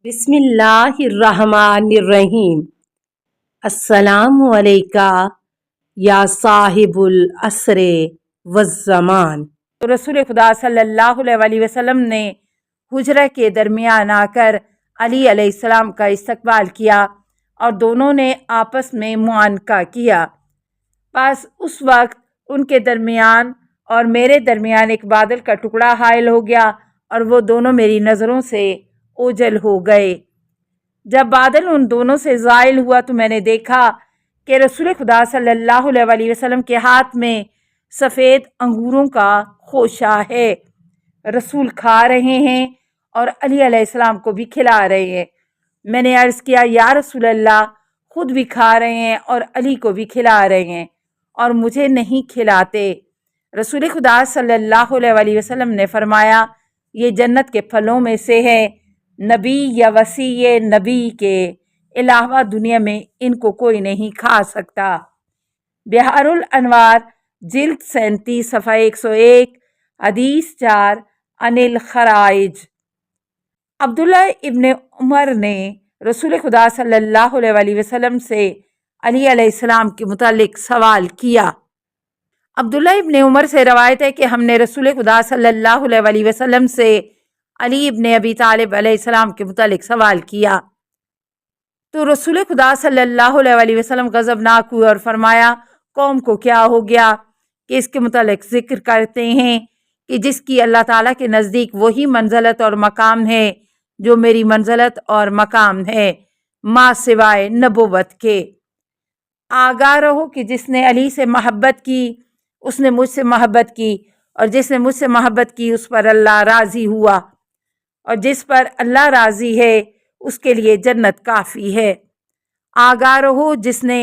بسم اللہ الرحمن الرحیم۔ السلام علیکہ یا صاحب العصر والزمان۔ تو رسول خدا صلی اللہ علیہ وسلم نے حجرہ کے درمیان آ کر علی علیہ السلام کا استقبال کیا اور دونوں نے آپس میں معانقہ کیا۔ بس اس وقت ان کے درمیان اور میرے درمیان ایک بادل کا ٹکڑا حائل ہو گیا اور وہ دونوں میری نظروں سے اوجھل ہو گئے۔ جب بادل ان دونوں سے زائل ہوا تو میں نے دیکھا کہ رسول خدا صلی اللہ علیہ وسلم کے ہاتھ میں سفید انگوروں کا خوشہ ہے۔ رسول کھا رہے ہیں اور علی علیہ السلام کو بھی کھلا رہے ہیں۔ میں نے عرض کیا یا رسول اللہ، خود بھی کھا رہے ہیں اور علی کو بھی کھلا رہے ہیں اور مجھے نہیں کھلاتے۔ رسول خدا صلی اللہ علیہ وسلم نے فرمایا یہ جنت کے پھلوں میں سے ہے، نبی یا وصی نبی کے علاوہ دنیا میں ان کو کوئی نہیں کھا سکتا۔ بحار الانوار جلد 37 صفحہ 101 حدیث 4 عن الخرائج۔ عبداللہ ابن عمر نے رسول خدا صلی اللہ علیہ وسلم سے علی علیہ السلام کے متعلق سوال کیا۔ عبداللہ ابن عمر سے روایت ہے کہ ہم نے رسول خدا صلی اللہ علیہ وسلم سے علی ابن ابی طالب علیہ السلام کے متعلق سوال کیا تو رسول خدا صلی اللہ علیہ وسلم غضبناک ہوئے اور فرمایا قوم کو کیا ہو گیا کہ اس کے متعلق ذکر کرتے ہیں کہ جس کی اللہ تعالیٰ کے نزدیک وہی منزلت اور مقام ہے جو میری منزلت اور مقام ہے ما سوائے نبوت کے۔ آگاہ رہو کہ جس نے علی سے محبت کی اس نے مجھ سے محبت کی اور جس نے مجھ سے محبت کی اس پر اللہ راضی ہوا اور جس پر اللہ راضی ہے اس کے لیے جنت کافی ہے۔ آگاہ رہو جس نے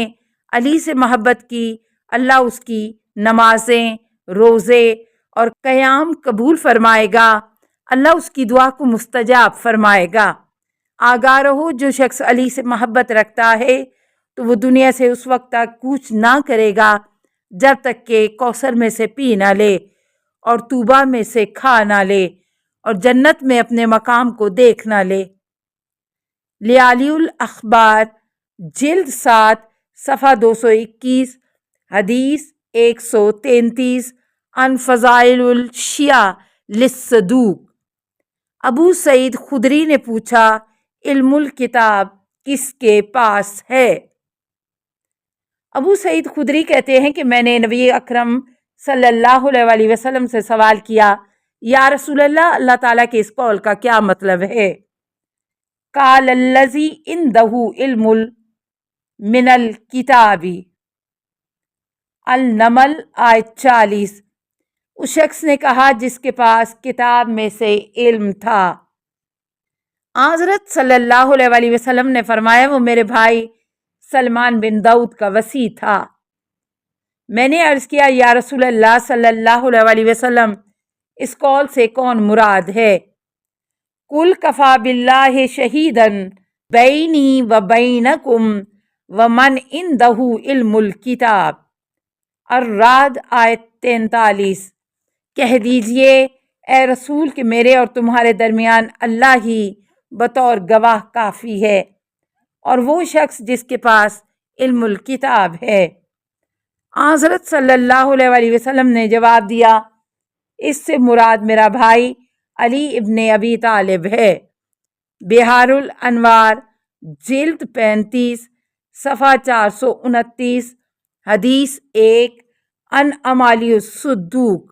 علی سے محبت کی اللہ اس کی نمازیں، روزے اور قیام قبول فرمائے گا، اللہ اس کی دعا کو مستجاب فرمائے گا۔ آگاہ رہو جو شخص علی سے محبت رکھتا ہے تو وہ دنیا سے اس وقت تک کوچ نہ کرے گا جب تک کہ کوثر میں سے پی نہ لے اور طوبہ میں سے کھا نہ لے اور جنت میں اپنے مقام کو دیکھ نہ لے۔ لیالی الاخبار جلد 7 صفحہ 221 حدیث 133 عن فضائل الشیعہ للصدوق۔ ابو سعید خدری نے پوچھا علم الکتاب کس کے پاس ہے؟ ابو سعید خدری کہتے ہیں کہ میں نے نبی اکرم صلی اللہ علیہ وسلم سے سوال کیا یا رسول اللہ، اللہ تعالیٰ کے اس قول کا کیا مطلب ہے؟ قال الذی عندہ علم من الکتاب النمل آیت 40۔ اس شخص نے کہا جس کے پاس کتاب میں سے علم تھا۔ حضرت صلی اللہ علیہ وسلم نے فرمایا وہ میرے بھائی سلمان بن داؤد کا وصی تھا۔ میں نے عرض کیا یا رسول اللہ صلی اللہ علیہ وسلم اس قول سے کون مراد ہے؟ قل کفا باللہ شہیدن بینی و بینکم ومن عندہ علم الکتاب الرعد آیت 43۔ کہہ دیجئے اے رسول کہ میرے اور تمہارے درمیان اللہ ہی بطور گواہ کافی ہے اور وہ شخص جس کے پاس علم الکتاب ہے۔ حضرت صلی اللہ علیہ وسلم نے جواب دیا اس سے مراد میرا بھائی علی ابن ابی طالب ہے۔ بحار الانوار جلد 35 صفحہ 429 حدیث 1 عن امالی الصدوق۔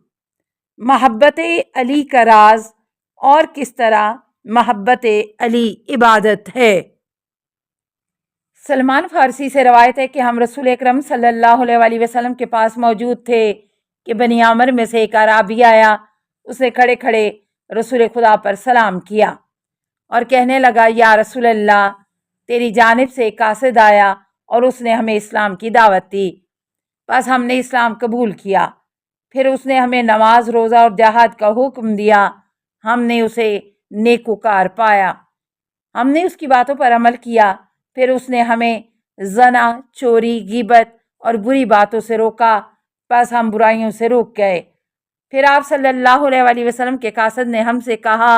محبت علی کا راز اور کس طرح محبت علی عبادت ہے۔ سلمان فارسی سے روایت ہے کہ ہم رسول اکرم صلی اللہ علیہ وسلم کے پاس موجود تھے کہ بنی عامر میں سے ایک اعرابی آیا، اس نے کھڑے کھڑے رسول خدا پر سلام کیا اور کہنے لگا یا رسول اللہ، تیری جانب سے ایک قاصد آیا اور اس نے ہمیں اسلام کی دعوت دی، بس ہم نے اسلام قبول کیا، پھر اس نے ہمیں نماز، روزہ اور جہاد کا حکم دیا، ہم نے اسے نیکوکار پایا، ہم نے اس کی باتوں پر عمل کیا، پھر اس نے ہمیں زنا، چوری، غیبت اور بری باتوں سے روکا، بس ہم برائیوں سے روک گئے۔ پھر آپ صلی اللہ علیہ وسلم کے قاصد نے ہم سے کہا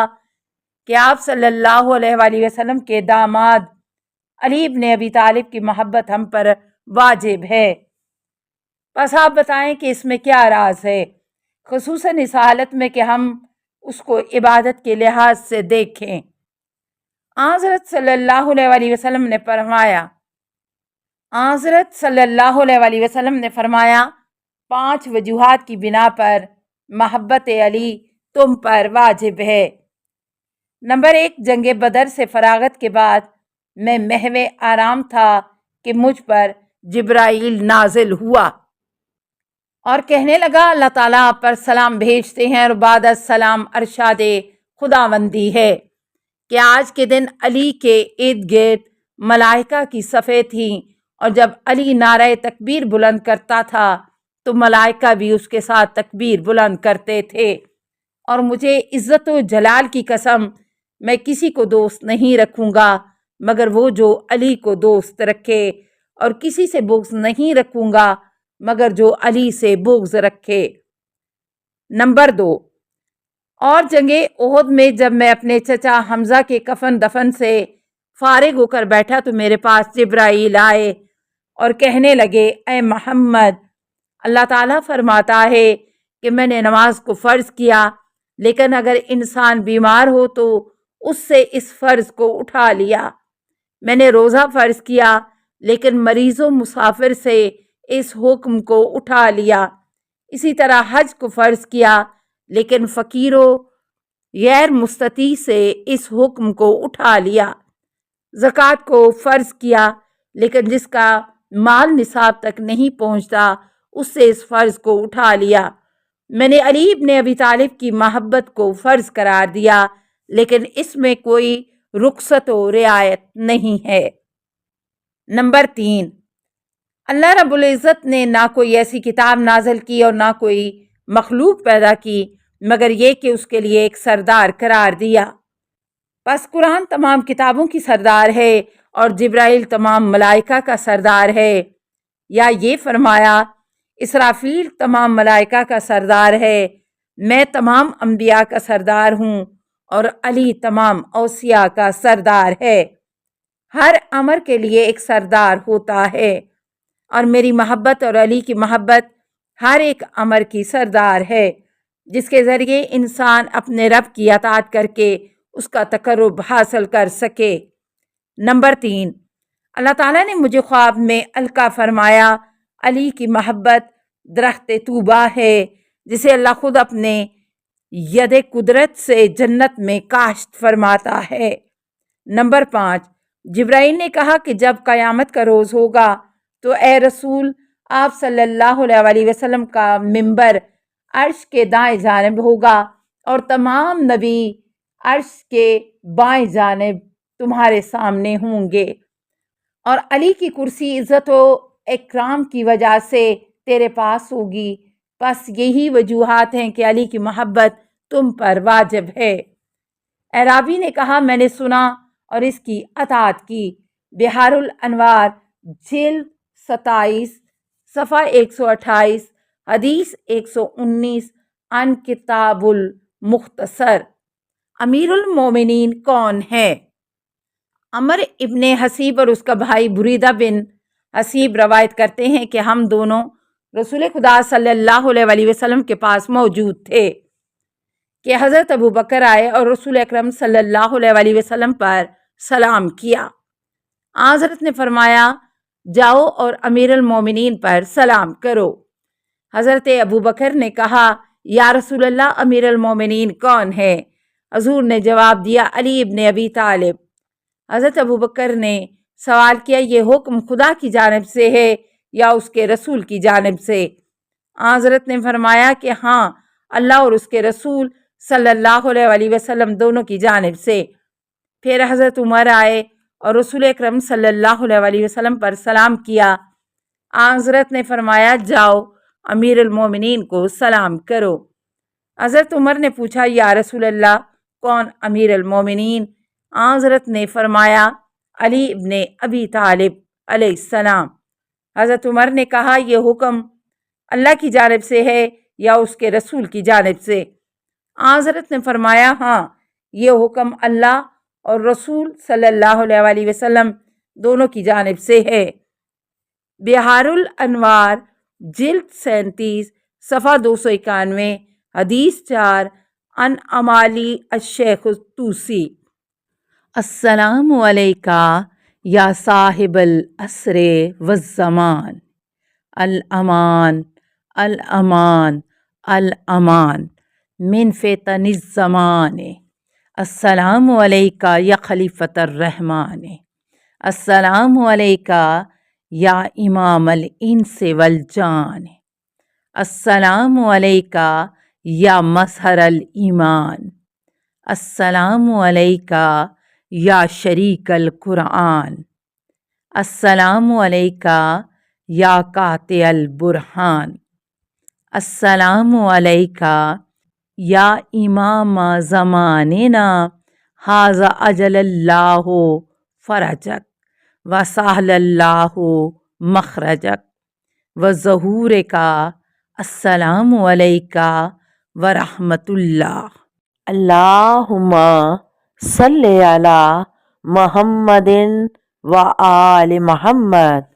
کہ آپ صلی اللہ علیہ وآلہ وسلم کے داماد علی ابن ابی طالب کی محبت ہم پر واجب ہے۔ بس آپ بتائیں کہ اس میں کیا راز ہے، خصوصاً اس حالت میں کہ ہم اس کو عبادت کے لحاظ سے دیکھیں۔ حضرت صلی اللہ علیہ وسلم نے فرمایا 5 وجوہات کی بنا پر محبت علی تم پر واجب ہے۔ نمبر 1، جنگ بدر سے فراغت کے بعد میں محو آرام تھا کہ مجھ پر جبرائیل نازل ہوا اور کہنے لگا اللہ تعالیٰ آپ پر سلام بھیجتے ہیں اور بعد السلام ارشاد خداوندی ہے کہ آج کے دن علی کے ارد گرد ملائکہ کی صفیں تھیں، اور جب علی نعرہ تکبیر بلند کرتا تھا تو ملائکہ بھی اس کے ساتھ تکبیر بلند کرتے تھے، اور مجھے عزت و جلال کی قسم میں کسی کو دوست نہیں رکھوں گا مگر وہ جو علی کو دوست رکھے، اور کسی سے بغض نہیں رکھوں گا مگر جو علی سے بغض رکھے۔ نمبر 2، اور جنگ احد میں جب میں اپنے چچا حمزہ کے کفن دفن سے فارغ ہو کر بیٹھا تو میرے پاس جبرائیل آئے اور کہنے لگے اے محمد، اللہ تعالیٰ فرماتا ہے کہ میں نے نماز کو فرض کیا، لیکن اگر انسان بیمار ہو تو اس سے اس فرض کو اٹھا لیا۔ میں نے روزہ فرض کیا لیکن مریض و مسافر سے اس حکم کو اٹھا لیا۔ اسی طرح حج کو فرض کیا لیکن فقیر و غیر مستطیع سے اس حکم کو اٹھا لیا۔ زکوٰۃ کو فرض کیا لیکن جس کا مال نصاب تک نہیں پہنچتا اس سے اس فرض کو اٹھا لیا۔ میں نے علی ابن ابی طالب کی محبت کو فرض قرار دیا لیکن اس میں کوئی رخصت و رعایت نہیں ہے۔ نمبر 3، اللہ رب العزت نے نہ کوئی ایسی کتاب نازل کی اور نہ کوئی مخلوق پیدا کی مگر یہ کہ اس کے لیے ایک سردار قرار دیا۔ پس قرآن تمام کتابوں کی سردار ہے اور جبرائیل تمام ملائکہ کا سردار ہے، یا یہ فرمایا اسرافیل تمام ملائکہ کا سردار ہے، میں تمام انبیاء کا سردار ہوں اور علی تمام اوصیاء کا سردار ہے۔ ہر امر کے لیے ایک سردار ہوتا ہے اور میری محبت اور علی کی محبت ہر ایک امر کی سردار ہے جس کے ذریعے انسان اپنے رب کی اطاعت کر کے اس کا تقرب حاصل کر سکے۔ نمبر 3، اللہ تعالیٰ نے مجھے خواب میں القا فرمایا علی کی محبت درخت طوبہ ہے جسے اللہ خود اپنے ید قدرت سے جنت میں کاشت فرماتا ہے۔ نمبر 5، جبرائیل نے کہا کہ جب قیامت کا روز ہوگا تو اے رسول آپ صلی اللہ علیہ وسلم کا منبر عرش کے دائیں جانب ہوگا اور تمام نبی عرش کے بائیں جانب تمہارے سامنے ہوں گے، اور علی کی کرسی عزت و اکرام کی وجہ سے تیرے پاس ہوگی۔ بس یہی وجوہات ہیں کہ علی کی محبت تم پر واجب ہے۔ عرابی نے کہا میں نے سنا اور اس کی اطاعت کی۔ بحار الانوار جلد 27 صفحہ 128 حدیث 119 عن کتاب المختصر۔ امیر المومنین کون ہے؟ عمر ابن حسیب اور اس کا بھائی بریدہ بن حسیب روایت کرتے ہیں کہ ہم دونوں رسول خدا صلی اللہ علیہ وسلم کے پاس موجود تھے کہ حضرت ابوبکر آئے اور رسول اکرم صلی اللہ علیہ وسلم پر سلام کیا۔ حضرت نے فرمایا جاؤ اور امیر المومنین پر سلام کرو۔ حضرت ابوبکر نے کہا یا رسول اللہ امیر المومنین کون ہے؟ حضور نے جواب دیا علی ابن ابی طالب۔ حضرت ابوبکر نے سوال کیا یہ حکم خدا کی جانب سے ہے یا اس کے رسول کی جانب سے؟ حضرت نے فرمایا کہ ہاں اللہ اور اس کے رسول صلی اللہ علیہ وسلم دونوں کی جانب سے۔ پھر حضرت عمر آئے اور رسول اکرم صلی اللہ علیہ وسلم پر سلام کیا۔ حضرت نے فرمایا جاؤ امیر المومنین کو سلام کرو۔ حضرت عمر نے پوچھا یا رسول اللہ کون امیر المومنین؟ حضرت نے فرمایا علی ابن ابی طالب علیہ السلام۔ حضرت عمر نے کہا یہ حکم اللہ کی جانب سے ہے یا اس کے رسول کی جانب سے؟ حضرت نے فرمایا ہاں یہ حکم اللہ اور رسول صلی اللہ علیہ وسلم دونوں کی جانب سے ہے۔ بہار الانوار جلد 37 صفحہ 291 حدیث 4 عن امالی الشیخ الطوسی۔ السلام علیکہ یا صاحب العصر والزمان، الامان الامان الامان من فتن الزمان۔ السلام علیکہ یا خلیفۃ الرحمن، السلام علیکہ یا امام الانس والجان، السلام علیکہ یا مظہر الایمان، السلام علیکہ یا شریک القرآن، السلام علیکہ یا قاطع البرہان، السلام علیکہ یا امام زماننا ھذا اجل اللہ فرجک وسہل اللہ مخرجک وظہورک، السلام علیکہ ورحمۃ اللہ۔ اللہم صلی علی محمد و آل محمد